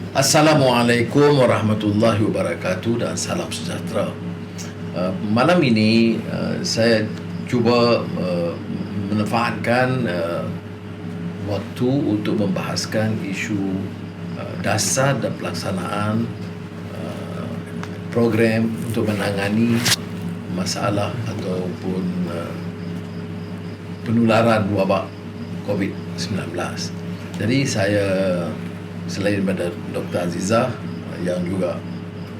Assalamualaikum warahmatullahi wabarakatuh dan salam sejahtera. Malam ini saya cuba memanfaatkan waktu untuk membahaskan isu dasar dan pelaksanaan program untuk menangani masalah ataupun penularan wabak COVID-19. Jadi saya selain daripada Dr. Azizah yang juga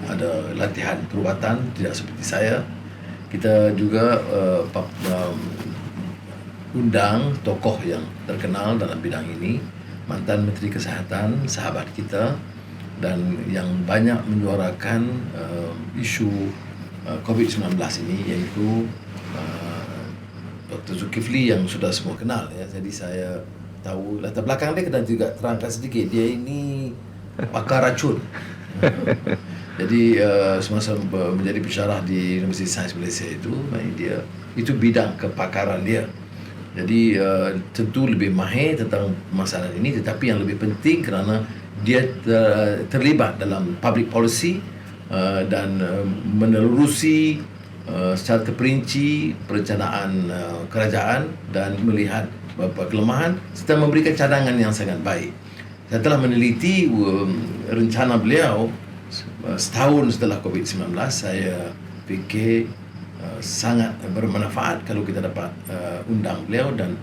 ada latihan perubatan tidak seperti saya, kita juga undang tokoh yang terkenal dalam bidang ini, mantan Menteri Kesihatan, sahabat kita dan yang banyak menyuarakan isu COVID-19 ini, iaitu Dr. Zulkifli yang sudah semua kenal ya. Jadi saya tahu latar belakang dia, kena juga terangkan sedikit. Dia ini pakar racun. Jadi semasa menjadi pensyarah di Universiti Sains Malaysia itu bidang kepakaran dia. Jadi tentu lebih mahir tentang masalah ini, tetapi yang lebih penting kerana dia terlibat dalam public policy dan menelurusi secara terperinci perencanaan kerajaan dan melihat beberapa kelemahan serta memberikan cadangan yang sangat baik. Saya telah meneliti rencana beliau setahun setelah COVID-19. Saya fikir sangat bermanfaat kalau kita dapat undang beliau dan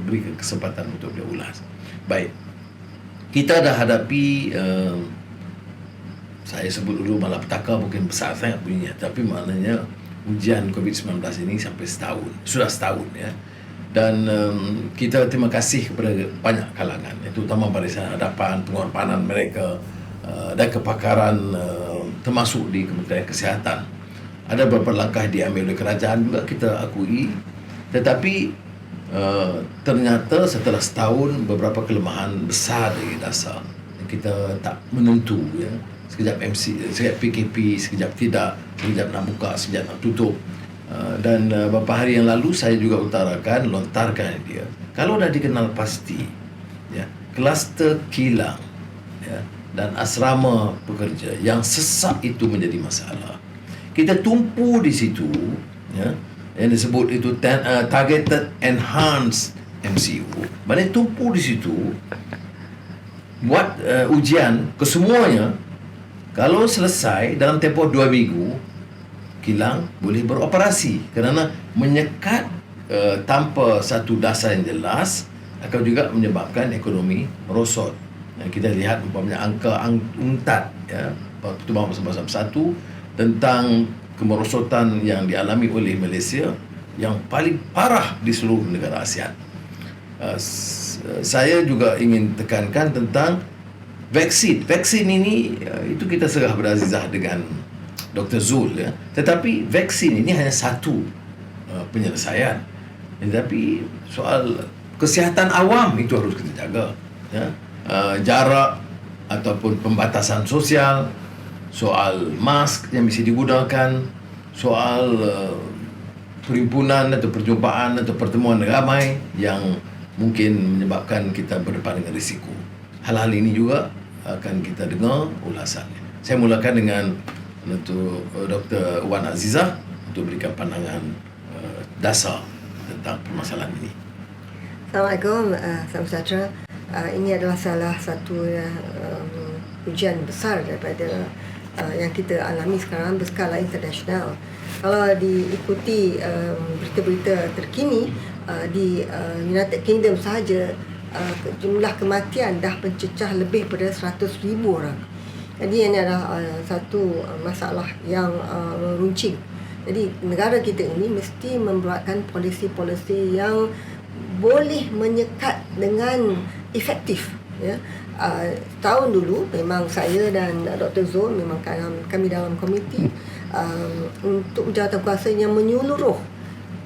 beri kesempatan untuk beliau ulas. Baik, kita dah hadapi saya sebut dulu malapetaka, mungkin besar sangat bunyinya, tapi maknanya ujian COVID-19 ini sampai sudah setahun ya. Dan kita terima kasih kepada banyak kalangan, terutama Barisan Hadapan, pengorbanan mereka dan kepakaran termasuk di Kementerian Kesihatan. Ada beberapa langkah diambil oleh kerajaan juga, kita akui, tetapi ternyata setelah setahun beberapa kelemahan besar dari dasar kita tak menentu ya. Sekejap PKP, sekejap tidak, sekejap nak buka, sekejap nak tutup. Dan beberapa hari yang lalu saya juga lontarkan dia. Kalau dah dikenal pasti ya, kluster kilang ya, dan asrama pekerja yang sesak itu menjadi masalah. Kita tumpu di situ ya, yang disebut itu targeted enhanced MCO. Maknanya tumpu di situ, buat ujian kesemuanya. Kalau selesai dalam tempoh 2 minggu, kilang boleh beroperasi, kerana menyekat tanpa satu dasar yang jelas akan juga menyebabkan ekonomi merosot. Kita lihat umpamanya angka UNCTAD ya, Pertubuhan Bersama Bersatu tentang kemerosotan yang dialami oleh Malaysia yang paling parah di seluruh negara ASEAN. Saya juga ingin tekankan tentang vaksin. Vaksin ini itu kita serah berazizah dengan Dr. Zul ya. Tetapi vaksin ini hanya satu penyelesaian. Tetapi soal kesihatan awam itu harus kita jaga ya. Jarak ataupun pembatasan sosial, soal mask yang mesti digunakan, soal perhimpunan atau perjumpaan atau pertemuan ramai yang mungkin menyebabkan kita berdepan dengan risiko. Hal-hal ini juga akan kita dengar ulasannya. Saya mulakan dengan Dr. Wan Azizah untuk berikan pandangan dasar tentang permasalahan ini. Assalamualaikum, salam sejahtera. Ini adalah salah satu ujian besar daripada yang kita alami sekarang berskala internasional. Kalau diikuti berita-berita terkini di United Kingdom sahaja, jumlah kematian dah mencecah lebih pada 100,000 orang. Jadi ini adalah satu masalah yang meruncing. Jadi negara kita ini mesti membuatkan polisi-polisi yang boleh menyekat dengan efektif ya. Tahun dulu memang saya dan Dr. Zul memang kami dalam komiti untuk jawatankuasa yang menyeluruh,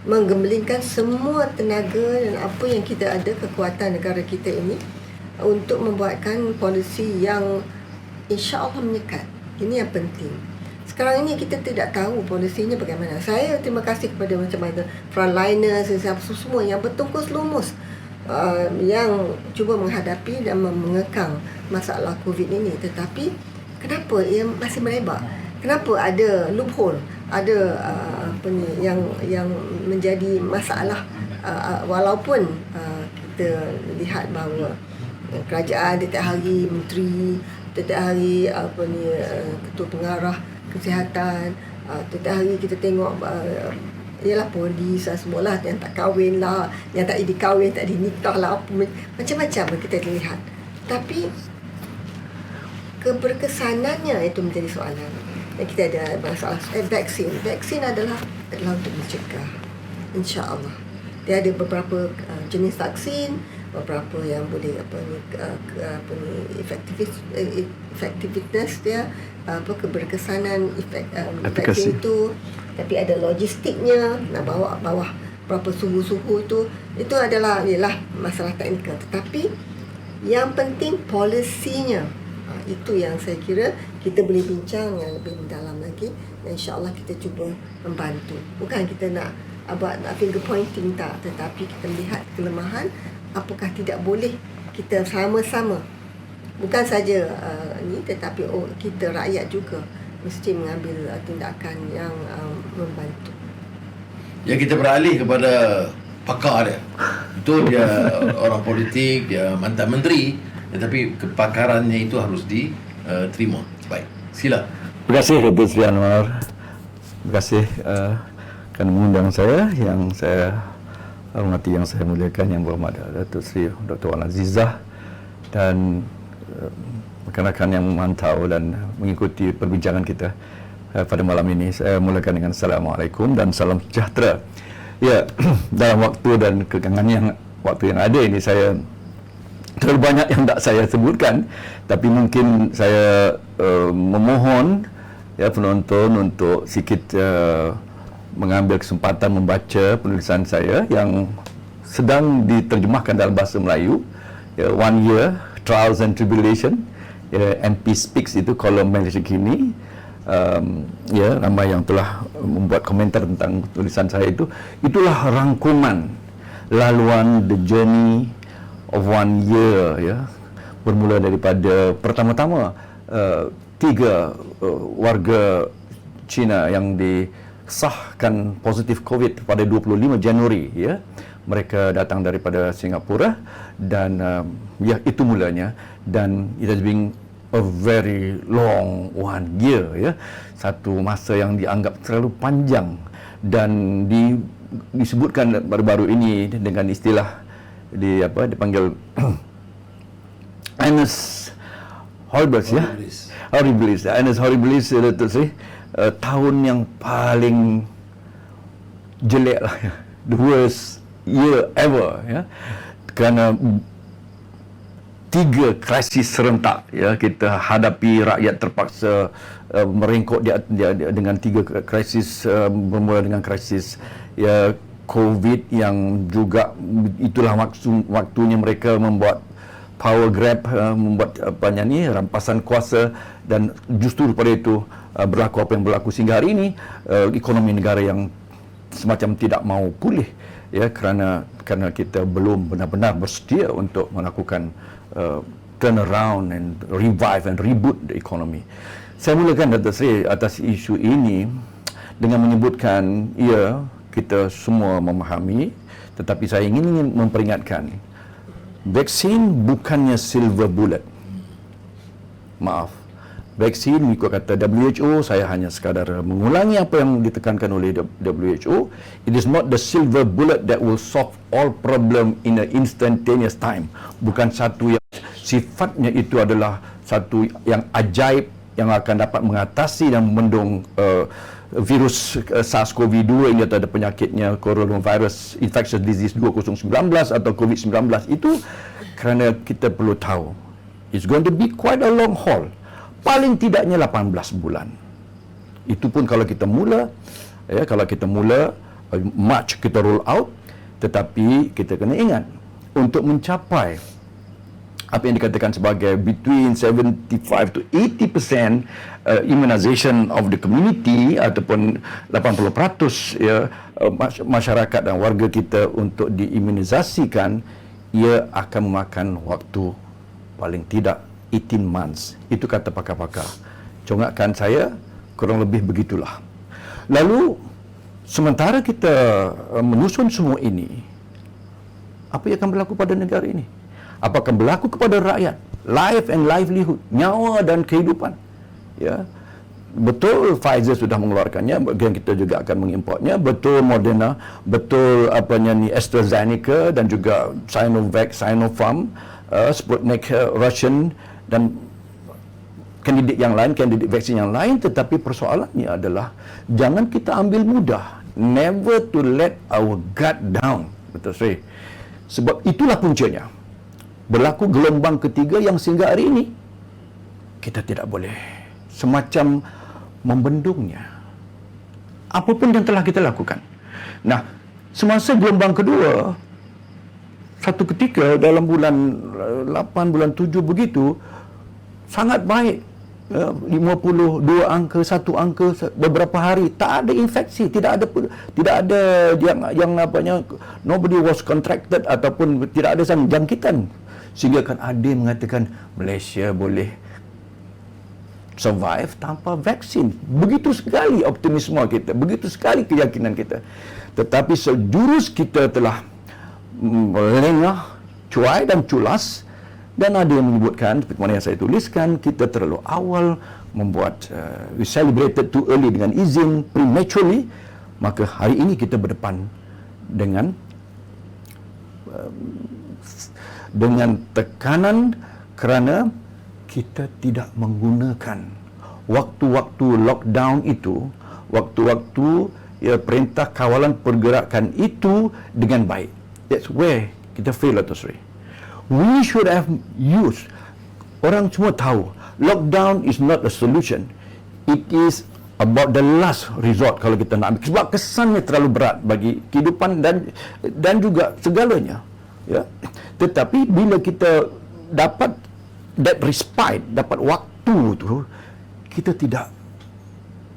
menggembelingkan semua tenaga dan apa yang kita ada, kekuatan negara kita ini untuk membuatkan polisi yang insya-Allah menyekat. Ini yang penting. Sekarang ini kita tidak tahu polisinya bagaimana. Saya terima kasih kepada macam mana frontliners dan semua yang bertungkus lumus yang cuba menghadapi dan mengekang masalah COVID ini, tetapi kenapa ia masih melebar? Kenapa ada loophole, ada yang menjadi masalah, walaupun kita lihat bahawa kerajaan setiap hari, menteri setiap hari, ketua pengarah kesihatan, setiap hari kita tengok ialah polis semualah, yang tak kahwin lah, yang tak dikahwin, tak dinikah lah, macam-macam kita lihat. Tapi keberkesanannya itu menjadi soalan. Dan kita ada masalah vaksin adalah untuk mencegah, insya-Allah. Dia ada beberapa jenis vaksin, beberapa yang boleh efektivitas dia, keberkesanan vaksin itu. Tapi ada logistiknya, nak bawa bawah berapa suhu itu adalah ialah masalah teknikal. Tetapi yang penting polisinya, itu yang saya kira kita boleh bincang yang lebih mendalam lagi, dan insya-Allah kita cuba membantu. Bukan kita nak finger pointing, tak, tetapi kita melihat kelemahan, apakah tidak boleh kita sama-sama, bukan saja tetapi kita rakyat juga mesti mengambil tindakan yang membantu. Ya, kita beralih kepada pakar dia. Betul, dia orang politik, dia mantan menteri, tetapi kepakarannya itu harus diterima. Baik, sila. Terima kasih Datuk Seri Anwar. Terima kasih kerana mengundang saya, yang saya hormati, yang saya muliakan, yang berhormat Datuk Seri Dr. Wan Azizah, dan rakan-rakan yang memantau dan mengikuti perbincangan kita pada malam ini. Saya mulakan dengan Assalamualaikum dan salam sejahtera. Ya, dalam waktu dan kekangan waktu yang ada ini, saya terlalu banyak yang tak saya sebutkan, tapi mungkin saya memohon ya penonton untuk sikit mengambil kesempatan membaca penulisan saya yang sedang diterjemahkan dalam bahasa Melayu, ya, One Year Trials and Tribulation, ya, MP Speaks, itu kolom Malaysia Kini. Ya, ramai yang telah membuat komentar tentang tulisan saya itu. Itulah rangkuman laluan the journey of 1 year, ya, bermula daripada pertama-tama 3 warga Cina yang disahkan positif COVID pada 25 Januari, ya. Mereka datang daripada Singapura, dan ya, itu mulanya, dan it has been a very long 1 year, ya. Satu masa yang dianggap terlalu panjang, dan disebutkan baru-baru ini dengan istilah dipanggil Annus Horribilis, ya. Horribilis, Annus Horribilis, Datuk Seri, tahun yang paling jelek lah, ya. The worst year ever, ya. Kerana 3 krisis serentak, ya, kita hadapi. Rakyat terpaksa merengkok dengan 3 krisis, bermula dengan krisis, ya, COVID, yang juga itulah waktunya mereka membuat power grab, membuat rampasan kuasa, dan justru pada itu berlaku apa yang berlaku sehingga hari ini. Ekonomi negara yang semacam tidak mau pulih, ya, kerana kita belum benar-benar bersedia untuk melakukan turn around and revive and reboot the economy. Saya mulakan, Datuk Seri, atas isu ini dengan menyebutkan, ya, kita semua memahami, tetapi saya ingin memperingatkan, vaksin bukannya silver bullet. Maaf, vaksin mengikut kata WHO, saya hanya sekadar mengulangi apa yang ditekankan oleh WHO, it is not the silver bullet that will solve all problem in an instantaneous time. Bukan satu yang sifatnya itu adalah satu yang ajaib yang akan dapat mengatasi dan membendung virus SARS-CoV-2 ini, atau ada penyakitnya coronavirus infectious disease 2019 atau COVID-19 itu, kerana kita perlu tahu it's going to be quite a long haul. Paling tidaknya 18 bulan. Itu pun kalau kita mula, ya, March kita roll out, tetapi kita kena ingat untuk mencapai apa yang dikatakan sebagai between 75 to 80% immunization of the community, ataupun 80%, ya, masyarakat dan warga kita untuk diimunisasikan, ia akan memakan waktu paling tidak 18 months. Itu kata pakar-pakar. Congakkan saya, kurang lebih begitulah. Lalu, sementara kita menyusun semua ini, apa yang akan berlaku pada negara ini? Apa akan berlaku kepada rakyat? Life and livelihood, nyawa dan kehidupan. Ya, betul Pfizer sudah mengeluarkannya, bagian kita juga akan mengimportnya. Betul Moderna, betul AstraZeneca dan juga Sinovac, Sinopharm, Sputnik Russian dan kandidat yang lain, kandidat vaksin yang lain. Tetapi persoalannya adalah jangan kita ambil mudah. Never to let our guard down. Betul sekali. Sebab itulah puncanya. Berlaku gelombang ketiga yang sehingga hari ini kita tidak boleh semacam membendungnya. Apapun yang telah kita lakukan. Nah, semasa gelombang kedua, satu ketika dalam bulan 8, bulan 7 begitu, sangat baik. 52 angka, 1 angka, beberapa hari tak ada infeksi, tidak ada yang apanya, nobody was contracted ataupun tidak ada jangkitan. Sehingga kan ada yang mengatakan Malaysia boleh survive tanpa vaksin. Begitu sekali optimisme kita, begitu sekali keyakinan kita. Tetapi sejurus kita telah lengah, cuai dan culas, dan ada yang menyebutkan seperti mana yang saya tuliskan, kita terlalu awal membuat we celebrated too early dengan izin prematurely. Maka hari ini kita berdepan dengan tekanan kerana kita tidak menggunakan waktu-waktu lockdown itu, waktu-waktu perintah kawalan pergerakan itu dengan baik. That's where kita fail, Dato' Sri. We should have used, orang semua tahu, lockdown is not a solution. It is about the last resort kalau kita nak ambil. Sebab kesannya terlalu berat bagi kehidupan dan juga segalanya. Ya. Tetapi bila kita dapat that respite, dapat waktu tu, kita tidak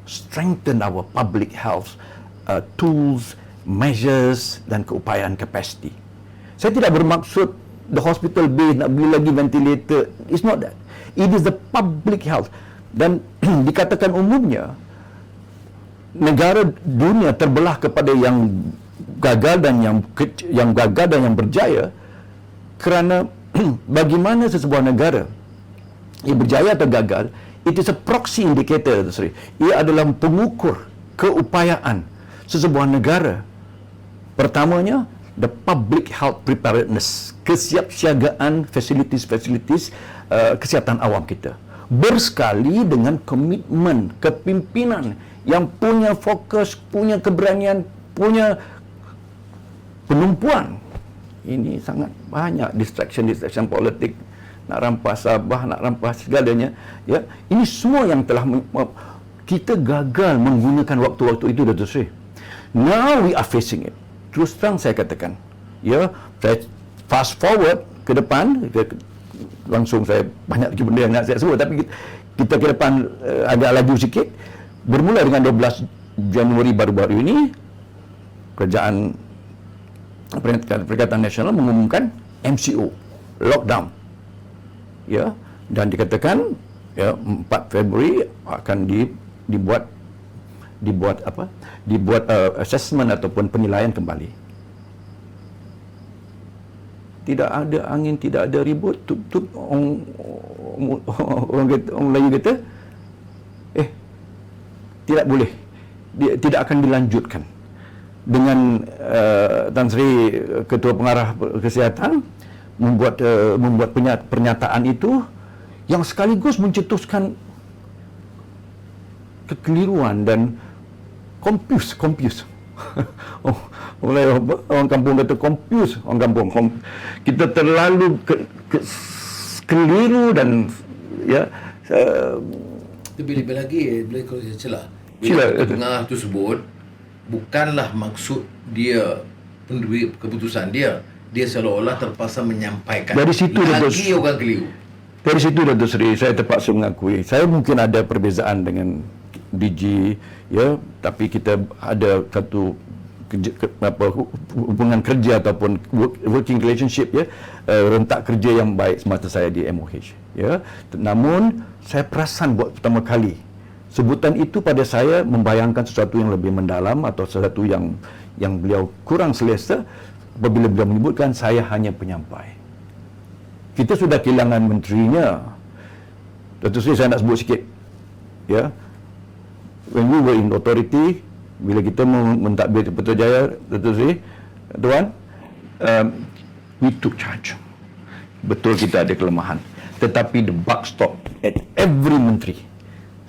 strengthen our public health tools, measures dan keupayaan capacity. Saya tidak bermaksud the hospital bed nak beli lagi ventilator. It's not that. It is the public health. Dan dikatakan umumnya negara dunia terbelah kepada yang gagal dan yang gagal dan yang berjaya kerana bagaimana sesebuah negara ia berjaya atau gagal, it is a proxy indicator. Ia adalah pengukur keupayaan sesebuah negara. Pertamanya, the public health preparedness, kesiapsiagaan facilities kesihatan awam kita. Bersekali dengan komitmen kepimpinan yang punya fokus, punya keberanian, punya penumpuan. Ini sangat banyak distraction politik, nak rampas Sabah, nak rampas segalanya. Ya, ini semua yang telah kita gagal menggunakan waktu-waktu itu, Dato' Sri. Now we are facing it. Terus terang saya katakan, ya, saya fast forward ke depan, langsung saya banyak lagi benda yang nak saya sebut, tapi kita ke depan agak laju sikit. Bermula dengan 12 Januari baru-baru ini, Kerajaan Perikatan Nasional mengumumkan MCO, lockdown. Ya, dan dikatakan ya 4 Februari akan dibuat assessment ataupun penilaian kembali. Tidak ada angin, tidak ada ribut, tup orang Melayu kata tidak boleh, tidak akan dilanjutkan. Dengan Tan Sri Ketua Pengarah Kesihatan membuat pernyataan itu yang sekaligus mencetuskan kekeliruan dan confuse. Orang kampung kata confuse, orang kampung. Kita terlalu keliru dan ya. Lebih lagi, kalau saya celah. Bila pengarah tu sebut, bukanlah maksud dia pendiri keputusan dia seolah-olah terpaksa menyampaikan. Dari situ lagi orang keliru. Dari situ, Dato' Sri, saya terpaksa mengakui. Saya mungkin ada perbezaan dengan DG, ya, tapi kita ada satu hubungan kerja ataupun working relationship, ya, rentak kerja yang baik semasa saya di MOH, ya. Namun saya perasan buat pertama kali sebutan itu pada saya membayangkan sesuatu yang lebih mendalam atau sesuatu yang beliau kurang selesa apabila beliau menyebutkan saya hanya penyampai. Kita sudah kehilangan menterinya. Datuk Seri, saya nak sebut sikit, ya. When we were in authority, bila kita mentadbir Putrajaya, Datuk Seri, Tuan, we took charge. Betul kita ada kelemahan, tetapi the buck stop at every menteri.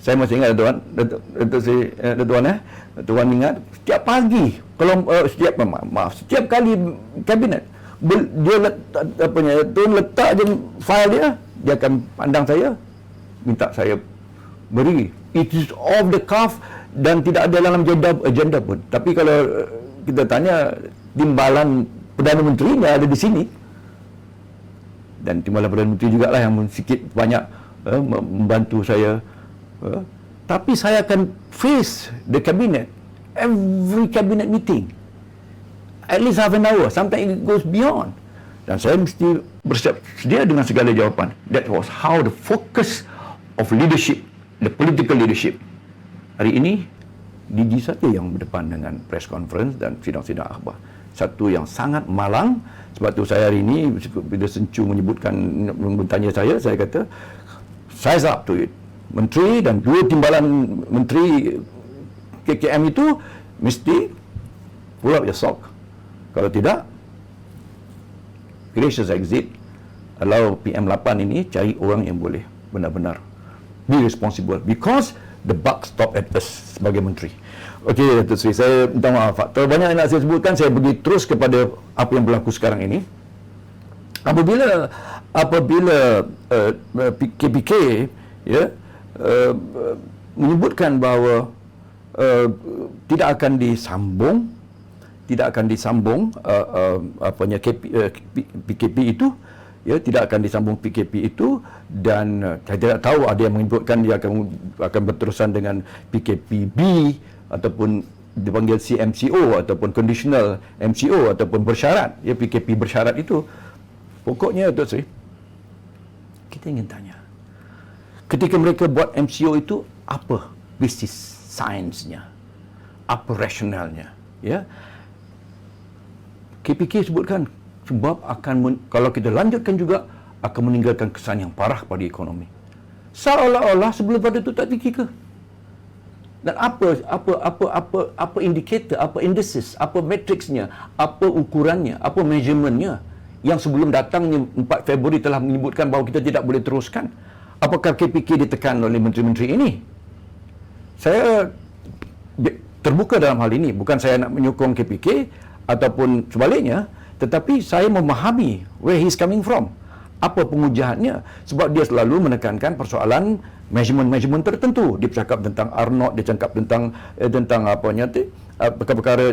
Saya masih ingat, Tuan, Datuk Seri, Tuan ingat setiap pagi, kalau setiap kali kabinet dia Tuan letak je file dia akan pandang saya, minta saya beri. It is off the cuff dan tidak ada dalam agenda pun. Tapi kalau kita tanya, timbalan Perdana Menterinya ada di sini. Dan timbalan Perdana Menteri jugalah yang sikit banyak membantu saya. Tapi saya akan face the cabinet, every cabinet meeting. At least half an hour, sometimes it goes beyond. Dan saya mesti bersiap sedia dengan segala jawapan. That was how the focus of leadership, the political leadership. Hari ini, DG saja yang berdepan dengan press conference dan sidang-sidang akhbar. Satu yang sangat malang. Sebab tu saya hari ini, bila Sencu bertanya saya kata, size up to it. Menteri dan dua timbalan menteri KKM itu mesti pull up your sock. Kalau tidak, gracious exit. Allow PM8 ini cari orang yang boleh benar-benar be responsible, because the buck stop at us sebagai menteri. Okey, Datuk Seri, saya minta maaf. Faktor banyak yang nak saya sebutkan, saya pergi terus kepada apa yang berlaku sekarang ini. Apabila KPK, ya, menyebutkan bahawa tidak akan disambung PKP itu, ya, tidak akan disambung PKP itu, dan saya tidak tahu, ada yang menyebutkan dia akan berterusan dengan PKPB ataupun dipanggil CMCO ataupun conditional MCO ataupun bersyarat, ya, PKP bersyarat itu. Pokoknya, Datuk Seri, kita ingin tanya, ketika mereka buat MCO itu, apa basis sainsnya, apa rasionalnya, ya? KPK sebutkan sebab kalau kita lanjutkan juga akan meninggalkan kesan yang parah pada ekonomi. Seolah-olah sebelum pada itu tak fikir ke? Dan apa indikator, apa indices, apa matriksnya, apa ukurannya, apa measurementnya yang sebelum datangnya 4 Februari telah menyebutkan bahawa kita tidak boleh teruskan? Apakah KPK ditekan oleh menteri-menteri ini? Saya terbuka dalam hal ini. Bukan saya nak menyokong KPK ataupun sebaliknya, tetapi saya memahami where he's coming from. Apa pengujahannya? Sebab dia selalu menekankan persoalan measurement tertentu. Dia bercakap tentang R0, dia cakap tentang perkara-perkara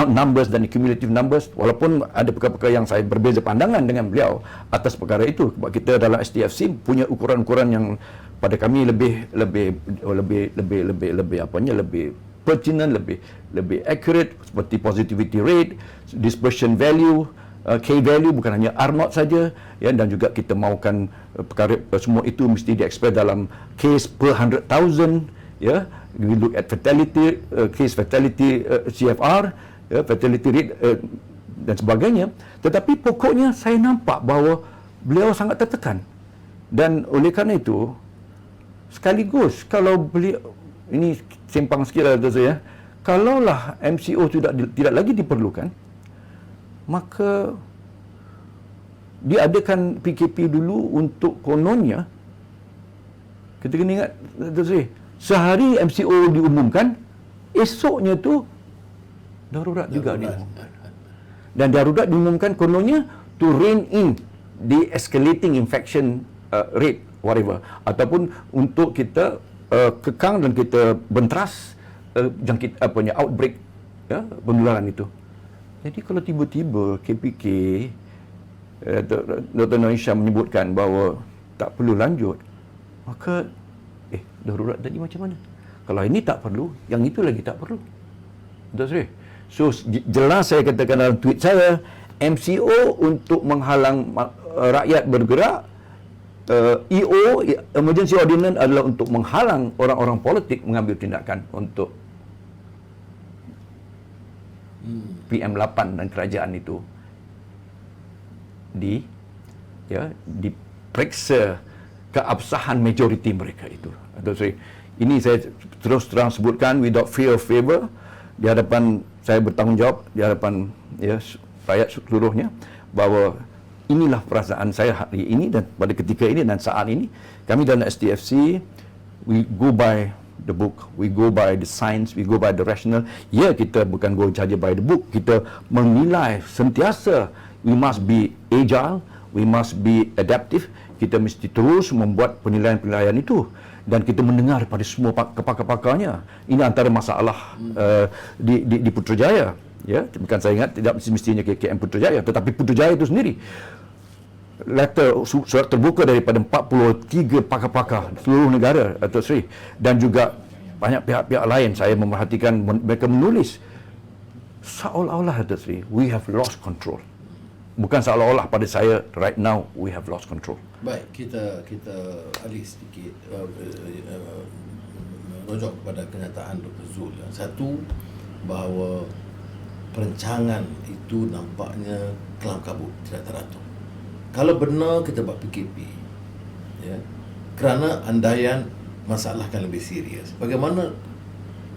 numbers dan cumulative numbers, walaupun ada perkara-perkara yang saya berbeza pandangan dengan beliau atas perkara itu. Sebab kita dalam STFC punya ukuran-ukuran yang pada kami lebih pertinent, lebih accurate, seperti positivity rate, dispersion value, K value, bukan hanya R0 saja, ya, dan juga kita mahukan perkara semua itu mesti diekspres dalam case per 100,000, ya. We look at fatality, case fatality, CFR, ya, fatality rate, dan sebagainya. Tetapi pokoknya saya nampak bahawa beliau sangat tertekan, dan oleh kerana itu sekaligus kalau beliau ini simpang sikit lah, saya, kalaulah MCO tidak lagi diperlukan, maka diadakan PKP dulu untuk kononnya. Kita kena ingat, sehari MCO diumumkan, esoknya tu darurat juga diumumkan. Dan darurat diumumkan kononnya to rein in the escalating infection rate, whatever. Ataupun untuk kita kekang dan kita benteras outbreak, ya, penularan itu. Jadi kalau tiba-tiba KPK, Dr. Noor Hisham menyebutkan bahawa tak perlu lanjut, maka darurat tadi macam mana? Kalau ini tak perlu, yang itu lagi tak perlu. Betul, Sri? So jelas saya katakan dalam tweet saya, MCO untuk menghalang rakyat bergerak, EO, Emergency Ordinance adalah untuk menghalang orang-orang politik mengambil tindakan untuk PM8 dan kerajaan itu diperiksa keabsahan majoriti mereka itu. Atau ini saya terus terang sebutkan without fear of favor, di hadapan saya bertanggungjawab di hadapan rakyat seluruhnya, bahawa inilah perasaan saya hari ini dan pada ketika ini dan saat ini. Kami dalam STFC, we go by the book, we go by the science, we go by the rational. Ya, kita bukan go saja by the book, kita menilai sentiasa. We must be agile, we must be adaptive. Kita mesti terus membuat penilaian-penilaian itu dan kita mendengar pada semua pakar-pakarnya. Ini antara masalah di Putrajaya. Ya, bukan saya ingat tidak mestinya KKM Putrajaya, tetapi Putrajaya itu sendiri. Surat terbuka daripada 43 pakar-pakar seluruh negara, Datuk Seri, dan juga banyak pihak-pihak lain. Saya memerhatikan mereka menulis seolah-olah, Datuk Seri, we have lost control. Bukan seolah-olah pada saya, right now we have lost control. Baik, kita alih sedikit merujuk kepada kenyataan Dr. Zul. Satu, bahawa perancangan itu nampaknya kelam kabut, tidak teratur. Kalau benar kita buat PKP, ya, kerana andaian masalah akan lebih serius. Bagaimana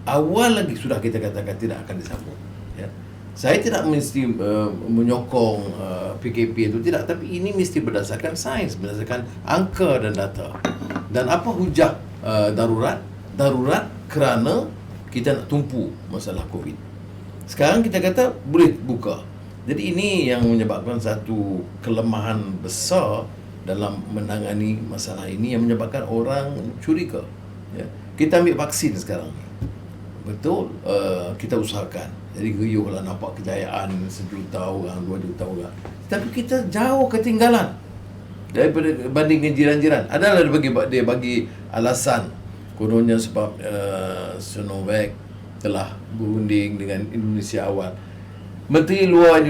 awal lagi sudah kita katakan tidak akan disambung. Ya. Saya tidak mesti menyokong PKP itu, tidak. Tapi ini mesti berdasarkan sains, berdasarkan angka dan data. Dan apa hujah darurat? Darurat kerana kita nak tumpu masalah COVID. Sekarang kita kata boleh buka. Jadi ini yang menyebabkan satu kelemahan besar dalam menangani masalah ini, yang menyebabkan orang curiga. Ya. Kita ambil vaksin sekarang. Betul, kita usahakan. Jadi geyuhlah nampak kejayaan 1 juta orang, 2 juta orang. Tapi kita jauh ketinggalan daripada bandingkan jiran-jiran. Adalah dia bagi alasan kononnya sebab Sinovac telah berunding dengan Indonesia awal. Menteri Luar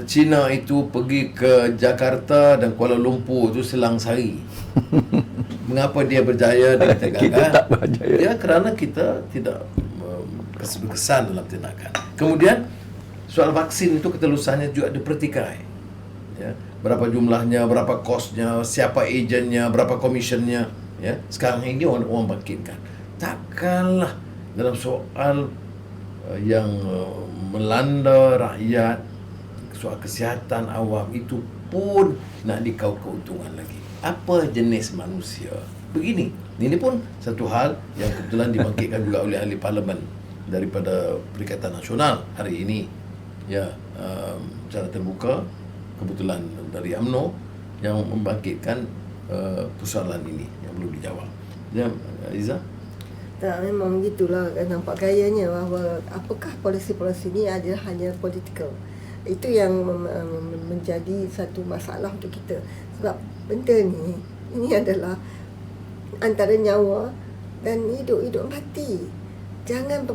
China itu pergi ke Jakarta dan Kuala Lumpur itu selang sehari. Mengapa dia berjaya dan kita gagal? Kita tak berjaya. Ya, kerana kita tidak berkesan dalam tindakan. Kemudian soal vaksin itu ketelusannya juga dipertikai. Ya, berapa jumlahnya, berapa kosnya, siapa ejennya, berapa komisionnya. Ya, sekarang ini orang bangkitkan. Takkanlah dalam soal yang melanda rakyat, soal kesihatan awam itu pun nak dikau keuntungan lagi. Apa jenis manusia? Begini, ini pun satu hal yang kebetulan dibangkitkan juga oleh ahli parlimen daripada Perikatan Nasional hari ini. Ya, secara terbuka, kebetulan dari UMNO yang membangkitkan persoalan ini yang belum dijawab. Ya, Iza? Tak, memang begitulah, nampak gayanya bahawa apakah polisi-polisi ini adalah hanya political. Itu yang menjadi satu masalah untuk kita. Sebab benda ni, ini adalah antara nyawa dan hidup mati. Jangan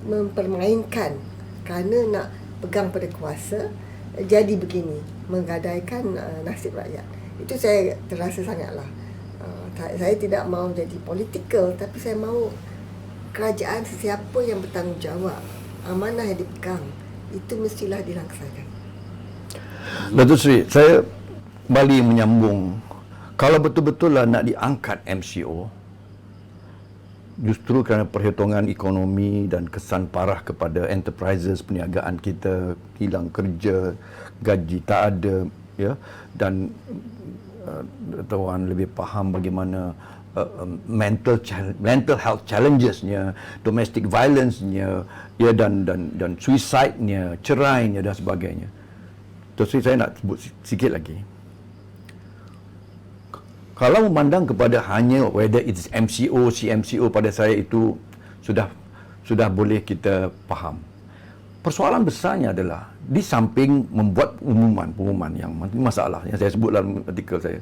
mempermainkan kerana nak pegang pada kuasa, jadi begini, menggadaikan nasib rakyat. Itu saya terasa sangatlah. Saya tidak mahu jadi politikal, tapi saya mahu kerajaan sesiapa yang bertanggungjawab, amanah yang dipegang, itu mestilah dilaksanakan. Datuk Seri, saya kembali menyambung. Kalau betul-betul lah nak diangkat MCO, justru kerana perhitungan ekonomi dan kesan parah kepada enterprises, perniagaan kita, hilang kerja, gaji tak ada, ya, dan Tuan lebih faham bagaimana mental health challenges-nya, domestic violence-nya, ya, dan suicide-nya, cerainya dan sebagainya. Terus saya nak sebut sikit lagi. Kalau memandang kepada hanya whether it is MCO, CMCO, pada saya itu sudah boleh kita faham. Persoalan besarnya adalah di samping membuat pengumuman yang masalah yang saya sebut dalam artikel saya,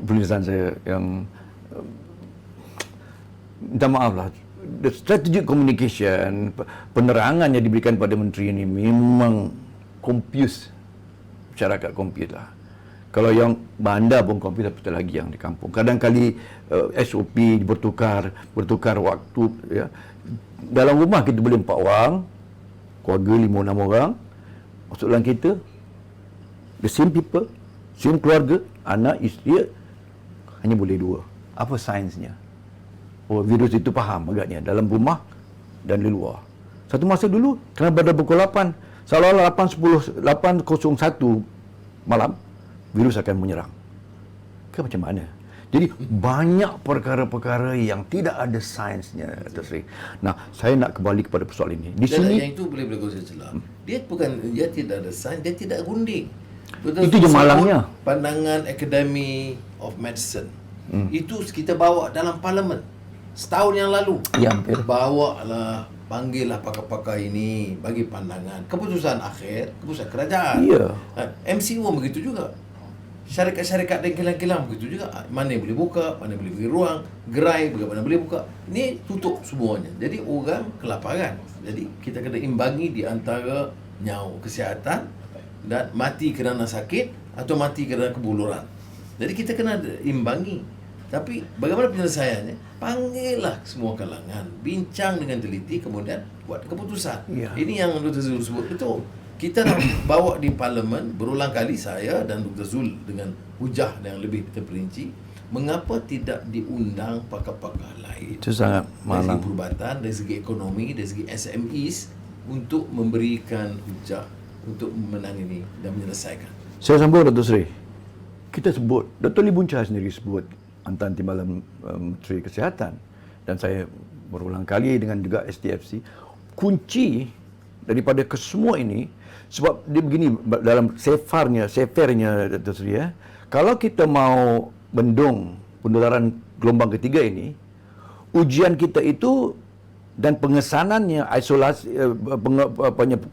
tulisan saya yang minta maaf lah, the strategic communication, penerangan yang diberikan pada menteri ini memang confuse masyarakat, confuse lah. Kalau yang bandar pun confuse, apatah lagi yang di kampung. Kadang-kali SOP bertukar waktu, ya. Dalam rumah kita boleh 4 orang, keluarga 5-6 orang, masuk dalam kereta, the same people, same keluarga, anak, isteri, hanya boleh 2. Apa sainsnya? Oh, virus itu faham agaknya dalam rumah dan di luar. Satu masa dulu, kerana pada pukul 8, seolah-olah 8:01 malam, virus akan menyerang. Ke macam mana? Jadi banyak perkara-perkara yang tidak ada sainsnya, Dato' Sri. Nah, saya nak kembali kepada persoalan ini. Di Dan sini yang itu boleh saya celah. Dia tidak ada sains, dia tidak gunding. Itu je malangnya. Pandangan Academy of Medicine. Itu kita bawa dalam parlimen setahun yang lalu. Ya, hampir. Bawalah, panggillah pakar-pakar ini bagi pandangan. Keputusan akhir, keputusan kerajaan. Ya. MCO begitu juga. Syarikat-syarikat dan kilang-kilang begitu juga. Mana yang boleh buka, mana boleh beri ruang, gerai bagaimana boleh buka. Ini tutup semuanya. Jadi orang kelaparan. Jadi kita kena imbangi di antara nyawa kesihatan dan mati kerana sakit atau mati kerana kebuluran. Jadi kita kena imbangi. Tapi bagaimana penyelesaiannya? Panggillah semua kalangan, bincang dengan teliti, kemudian buat keputusan. Ya. Ini yang Dr. Zul sebut betul. Kita nak bawa di parlimen berulang kali, saya dan Dr. Zul dengan hujah yang lebih terperinci, mengapa tidak diundang pakar-pakar lain? Itu sangat Dari segi malang. perubatan, dari segi ekonomi, dari segi SMEs untuk memberikan hujah untuk menangani dan menyelesaikan. Saya sambung, Dato' Sri. Kita sebut, Dr. Lee Boon Chye sendiri sebut Antan Timbalan Menteri Kesihatan, dan saya berulang kali dengan juga STFC, kunci daripada kesemua ini, sebab dia begini, dalam sefarnya Dato' Sri, kalau kita mau bendung penularan gelombang ketiga ini, ujian kita itu dan pengesanannya, isolasi,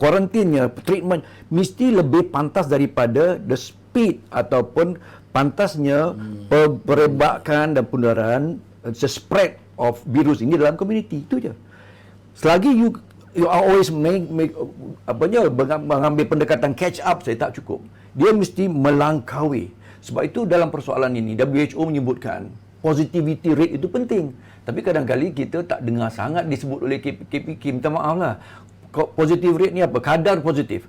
kuarantinnya, treatment mesti lebih pantas daripada the speed ataupun pantasnya perebakan dan penularan, spread of virus ini dalam komuniti. Itu je. Selagi you always mengambil pendekatan catch up, saya tak cukup. Dia mesti melangkaui. Sebab itu dalam persoalan ini WHO menyebutkan positivity rate itu penting. Tapi kadang-kali kita tak dengar sangat disebut oleh KPK. Minta maaf lah. Positive rate ni apa? Kadar positif.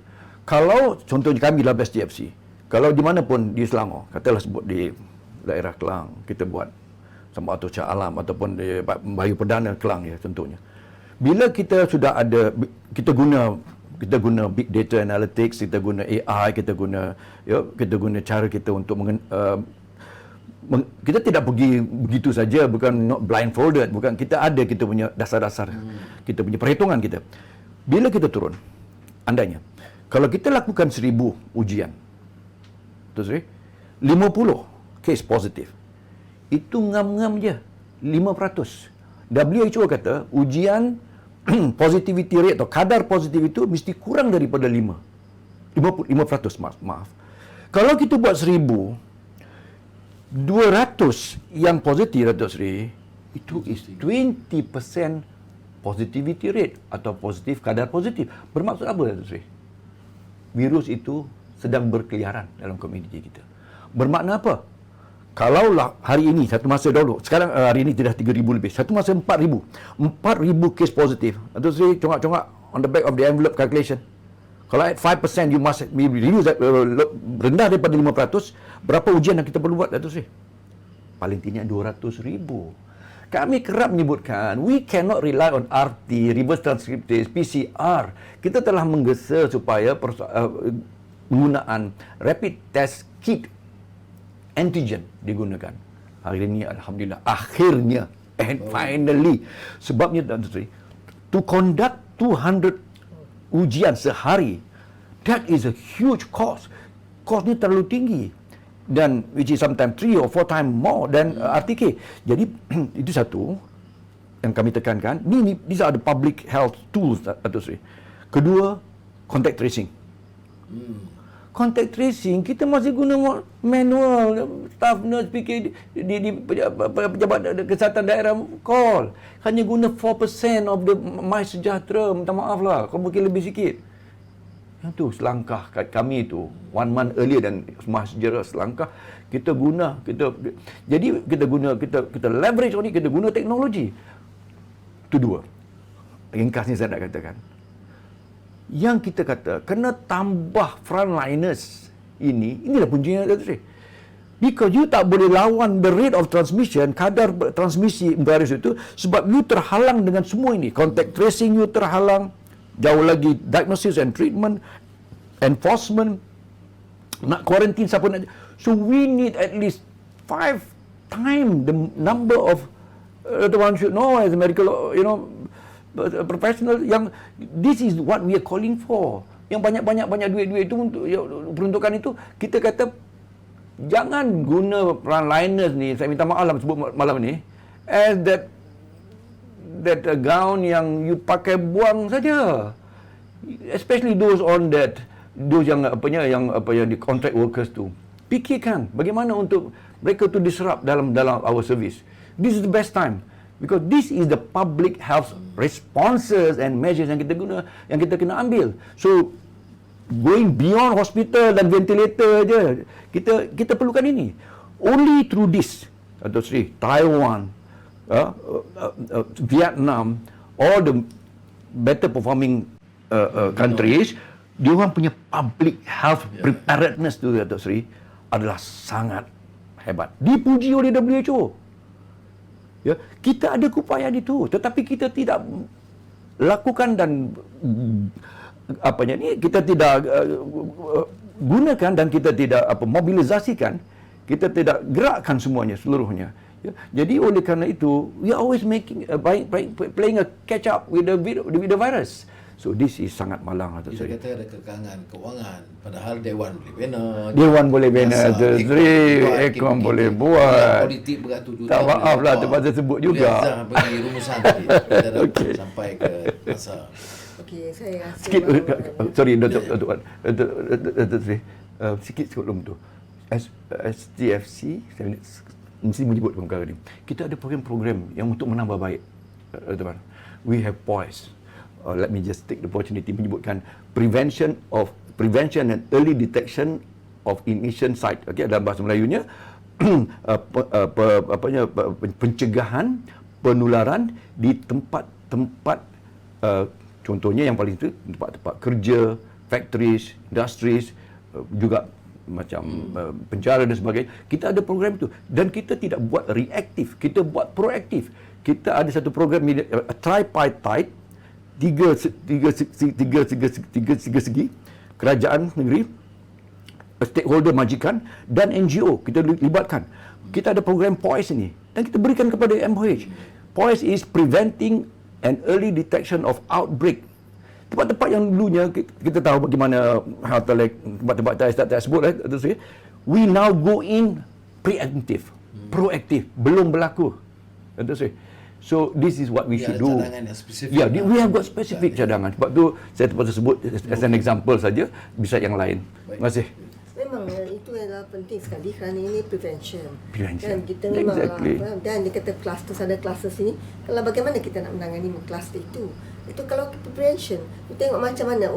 Kalau contohnya kami dalam STFC, kalau di mana pun di Selangor, katalah sebut di daerah Kelang, kita buat sama atau Shah Alam ataupun di Bayu Perdana Kelang ya contohnya. Bila kita sudah ada, kita guna big data analytics, kita guna AI, kita guna cara kita untuk kita tidak pergi begitu saja, bukan not blindfolded, bukan, kita ada kita punya dasar-dasar, kita punya perhitungan kita. Bila kita turun, andainya kalau kita lakukan 1000 ujian, terus 50 case positif, itu ngam-ngam je 5%. WHO kata ujian positivity rate atau kadar positif itu mesti kurang daripada 5%, maaf. Kalau kita buat 1000, 200 yang positif, Dato' Sri, itu is 20% positivity rate atau positif, kadar positif. Bermaksud apa, Dato' Sri? Virus itu sedang berkeliaran dalam komuniti kita. Bermakna apa? Kalaulah hari ini, satu masa dahulu, sekarang hari ini tidak 3,000 lebih, satu masa 4,000 case positif. Dato' Sri congak-congak on the back of the envelope calculation. Kalau at 5% you must be reduced, rendah daripada 5%, berapa ujian yang kita perlu buat, Dato' Sri? Paling tidak 200,000. Kami kerap menyebutkan, we cannot rely on RT, reverse transcriptase, PCR. Kita telah menggesa supaya penggunaan rapid test kit antigen digunakan. Hari ini, Alhamdulillah, akhirnya, and finally, sebabnya, Dato' Sri, to conduct 200 ujian sehari, that is a huge cost. Cost ni terlalu tinggi, dan which is sometimes 3 or 4 times more than RTK. Jadi itu satu yang kami tekankan. These are the public health tools, Dato' Sri. Kedua, contact tracing. contact tracing kita masih guna manual, staff nurse fikir di pejabat kesihatan daerah call hanya guna 4% of the MySejahtera. Minta maaf lah, kau mungkin lebih sikit. Yang tu selangkah kat kami tu 1 month earlier dan MySejahtera selangkah kita guna, jadi kita leverage on ni, kita guna teknologi. Itu dua. Ringkasnya saya nak katakan, yang kita kata kena tambah frontliners inilah kuncinya tadi. Because you tak boleh lawan the rate of transmission, kadar transmisi virus itu, sebab you terhalang dengan semua ini. Contact tracing you terhalang, jauh lagi diagnosis and treatment, enforcement, nak quarantine siapa nak. So we need at least 5 times the number of the one should know as a medical, professional. Yang this is what we are calling for. Yang banyak duit itu untuk peruntukan itu, kita kata jangan guna frontliners ni, saya minta maaf lah sebut malam ni, as that gown yang you pakai buang saja. Especially those yang di contract workers tu. Fikirkan bagaimana untuk mereka tu disrupt dalam our service. This is the best time. Because this is the public health responses and measures yang kita kena ambil. So going beyond hospital dan ventilator je, kita perlukan ini. Only through this, Dato' Sri, Taiwan, Vietnam, all the better performing countries, diorang punya public health preparedness tu, Dato' Sri, adalah sangat hebat. Dipuji oleh WHO. Ya, kita ada keupayaan itu, tetapi kita tidak lakukan dan kita tidak gunakan dan kita tidak mobilisasikan, kita tidak gerakkan semuanya seluruhnya. Ya, jadi oleh kerana itu, we are always playing a catch up with the virus. So this is sangat malang. Kita kata ada kekangan kewangan, padahal Dewan boleh bina. Dewan boleh bina, Ekon boleh buat. Politik beratur juta. Tak maaf lah, terpaksa sebut juga. Azhar bagi rumusan tadi. Kita dah sampai ke masa. Okey, saya rasa Sikit, sorry, Datuk Sri, sikit sebelum tu. STFC, saya mesti menyebut perkara ni. Kita ada program-program yang untuk menambah baik. Teman, we have POISE. Let me just take the opportunity menyebutkan prevention and early detection of emission site. Okey, dalam bahasa Melayunya pencegahan penularan di tempat-tempat, contohnya yang paling itu tempat-tempat kerja, factories, industries, juga macam penjara dan sebagainya. Kita ada program itu dan kita tidak buat reaktif, kita buat proaktif. Kita ada satu program tripartite, tiga segi, kerajaan negeri, stakeholder majikan dan NGO kita libatkan. Kita ada program POISE ini dan kita berikan kepada MOH. POISE is preventing and early detection of outbreak. Tempat-tempat yang dulunya kita tahu bagaimana tempat-tempat saya sebut, we now go in preemptive, proaktif, belum berlaku. So this is what we should do. Cadangan yang spesifik. Yeah, we have got specific cadangan. Sebab tu saya terpaksa sebut as an example saja, bisa yang lain. Terima kasih. memang itu adalah penting sekali kerana ini prevention. Dan kita Exactly. dan dia kata cluster ada cluster sini. Kalau bagaimana kita nak menangani cluster itu? Itu kalau prevention, kita tengok macam mana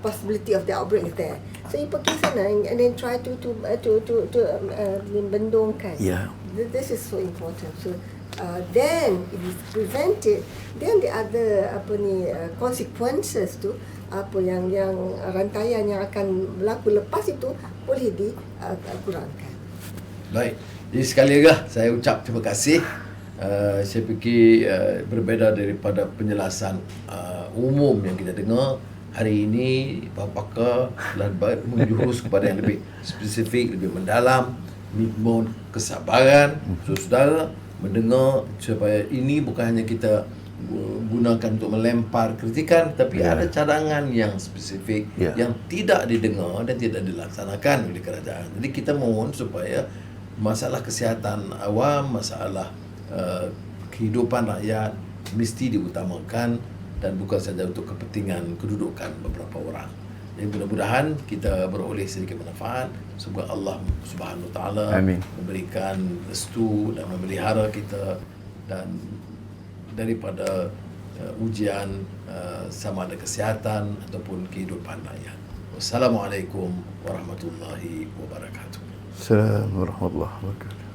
possibility of the outbreak is there. So you pergi sana and then try to membendungkan. Yeah. This is so important. So then if it's prevented, then the other consequences tu yang rantaian yang akan berlaku lepas itu boleh dikurangkan. Baik. Jadi sekali lagi saya ucap terima kasih. Saya fikir berbeza daripada penjelasan umum yang kita dengar hari ini, Pak Pakar telah menjurus kepada yang lebih spesifik, lebih mendalam, mohon kesabaran saudara mendengar supaya ini bukan hanya kita gunakan untuk melempar kritikan, tapi ada cadangan yang spesifik yang tidak didengar dan tidak dilaksanakan oleh kerajaan. Jadi kita mohon supaya masalah kesihatan awam, masalah kehidupan rakyat mesti diutamakan dan bukan saja untuk kepentingan kedudukan beberapa orang. Jadi mudah-mudahan kita beroleh sedikit manfaat. Semoga Allah Subhanahu Wa Taala Amin. memberikan restu dan memelihara kita dan daripada ujian sama ada kesihatan ataupun kehidupan lainnya. Wassalamualaikum warahmatullahi wabarakatuh. Assalamualaikum warahmatullahi wabarakatuh.